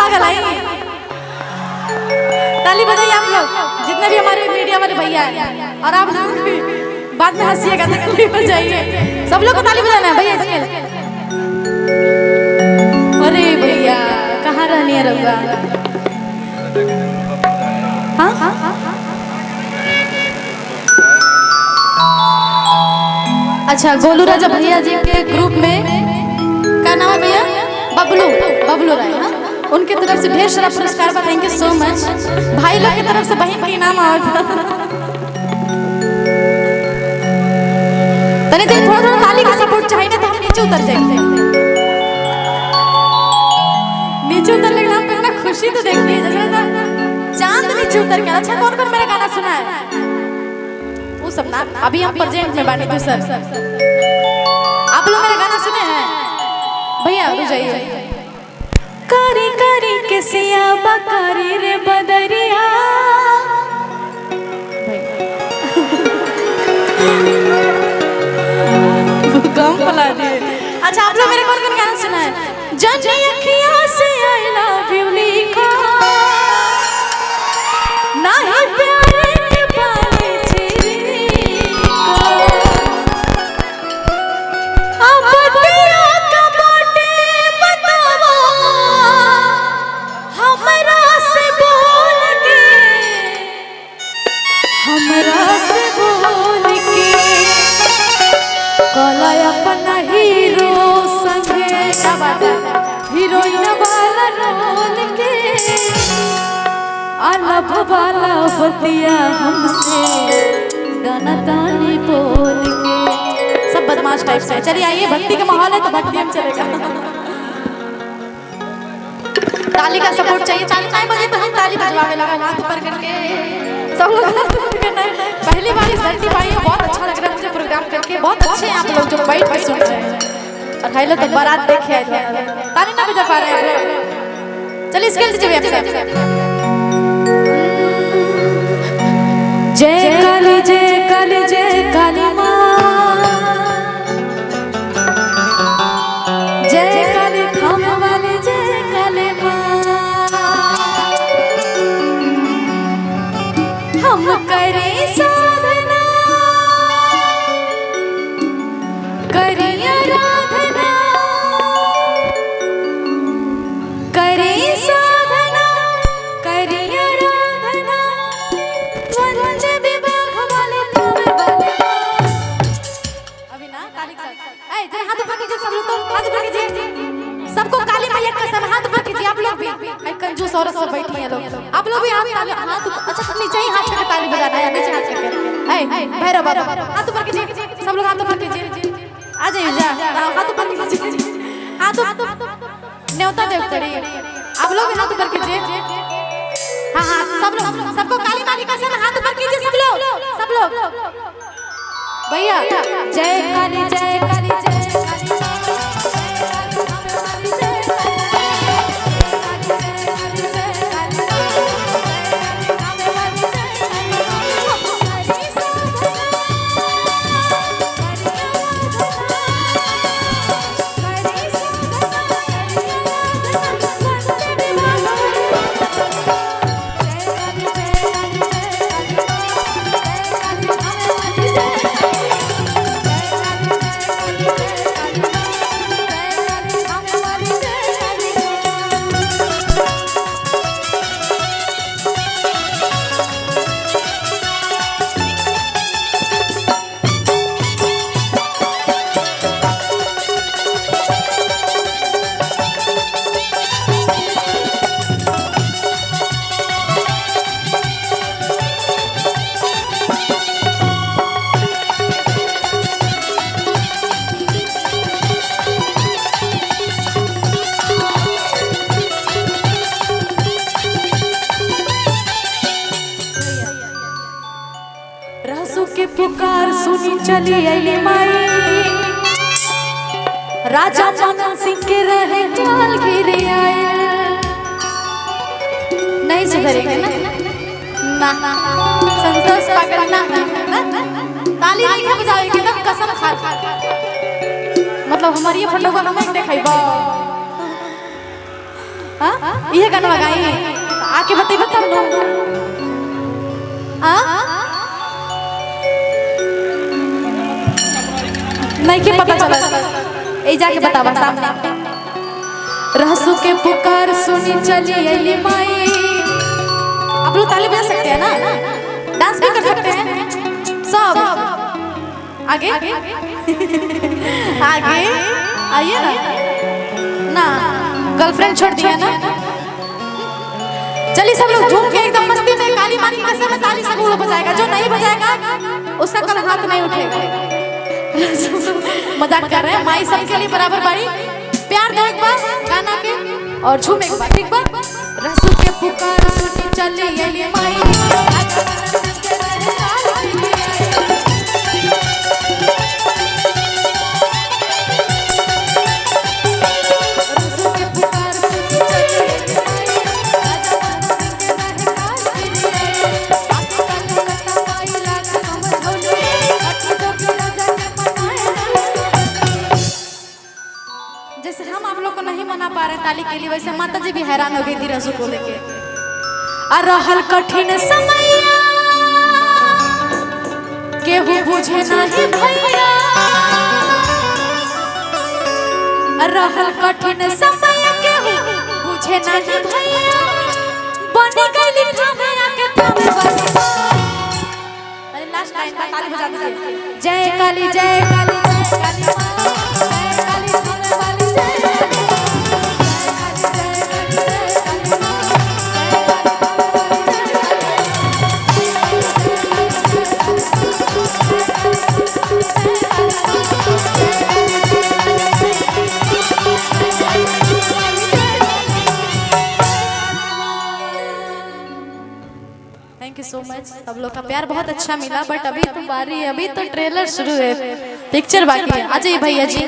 पागल आई। ताली बजाइए आप लोग, जितने भी हमारे मीडिया वाले भैया हैं, और आप लोग भी बाद में हंसिएगा, ताली बजाइए। सब लोग को ताली बजाना है भैया इसके। अरे भैया कहाँ रहनी है रउआ? हाँ अच्छा, गोलू राजा भैया जी के ग्रुप में क्या नाम है भैया? बबलू राय। हाँ, उनके तरफ से ढेर सारा पुरस्कार बा। Thank you so much. भाई लोग की तरफ से बहन के इनाम आ तने देर थोड़ा ताली का सपोर्ट चाहिए ना, तो हम नीचे उतर जाएंगे। नीचे उतरने के नाम पे ना खुशी तो देखती है, जैसे चांद नीचे उतर के। अच्छा कौन कौन मेरा गाना सुना है? वो सब ना अभी हम प्रेजेंट में बानी तो सर आप लोग मेरा गाना सुने हैं भैया? रुक जाइए। करी करी के सिया बकरी रे बदरिया, कम फला दिए। अच्छा आप लोग मेरे कौन कौन गाना सुना है? जन अखियां से आई लव यू लिखा, ना ही प्यारे के पानी छिड़का, अब दिया का बाटे बतावा हमरा से बोल के, हमरा से बोल के कला अपना हीरो संगे, हीरोइन वाला रोल के, अलग वाला बतिया हमसे गाना ताने बोल के। सब बदमाश टाइप से। चलिए आइए, भक्ति का माहौल है तो भक्ति हम चलेगा। ताली का सपोर्ट चाहिए। ताली नहीं बजे तो हम ताली बजवावे लगा, हाथ ऊपर करके सब लोग करना है। पहली बार इस धरती पाई है, बहुत अच्छा लग रहा है मुझे प्रोग्राम करके। बहुत अच्छे हैं आप लोग जो बैठ के सुन रहे हैं, और हाई लोग तो बारात देखे आए थे। ताली ना बजा पा रहे हैं आप लोग। चलिए स्केल दीजिए भैया। जय काली जय काली जय काली माँ, जय काली धाम वाली जय काली माँ। हम करे साधना करे आराधना, करे साधना करे आराधना, वंदे विभाग वाले तुम्हें वाले। अभी ना ताली का ए जरा हाथ ऊपर कीजिए सब लोग, तो हाथ ऊपर कीजिए। सबको काली मैया का सब हाथ ऊपर कीजिए। आप लोग भी ए कंजूस औरत सब बैठी हैं लोग, आप लोग भी हाथ अच्छा नीचे ही हाथ करके ताली बजाना है, नीचे हाथ करके। ए भैरव बाबा हाथ ऊपर कीजिए, सब लोग हाथ ऊपर कीजिए। आ जाइए जा, हाथ ऊपर कीजिए। हाथ न्योता देव करी, आप लोग भी हाथ ऊपर कीजिए। हाँ हाँ सब लोग, सबको काली माली का सब हाथ ऊपर कीजिए। सब लोग भैया जय काली जय काली जय काली। के पुकार सुनी चली अली माई, राजा मनन सिंह के रहे काल घिरे आए। नहीं सुधरेंगे ना ना संतोष पागल ना ताली नहीं बजाएंगे ना, कसम खा मतलब हमारी फोटो को हमें देखाइबा। हाँ ये गाना गाई आके बताइए तब नो नहीं के पता चला ए जाके बतावा सामने रहसु के पुकार सुनी चली अली माई। आप लोग ताली बजा सकते हैं ना, डांस भी कर सकते हैं सब। आगे आगे आइए ना ना गर्लफ्रेंड छोड़ दिया ना। चलिए सब लोग झूम के एकदम मस्ती में काली माँ की कसम में ताली सब लोग बजाएगा, जो नहीं बजाएगा उसका कल हाथ नहीं उठेगा। मजाक कर रहे हैं, माई सबके लिए बराबर बारी। प्यार दो एक बार गाना के और झूम एक बार, ठीक बा। रहसु के पुकार सुनी चली अली माई। जैसे हम आप लोग को नहीं मना पा रहे ताली के लिए, वैसे माता जी भी हैरान हो गई थी रहसु को लेके। रहल कठिन समय केहू बुझे नहीं भैया, रहल कठिन समय केहू बुझे नहीं भैया, बनी गई थामे आके थामे वाली। अरे लास्ट लाइन का ताली बजा दीजिए। जय काली जय काली जय काली मां, जय काली थामे वाली जय थैंक यू सो मच। सब लोग का प्यार बहुत अच्छा मिला, बट अभी तो बारी है, अभी तो ट्रेलर शुरू है, पिक्चर बाकी है। आ जाइए भैया जी।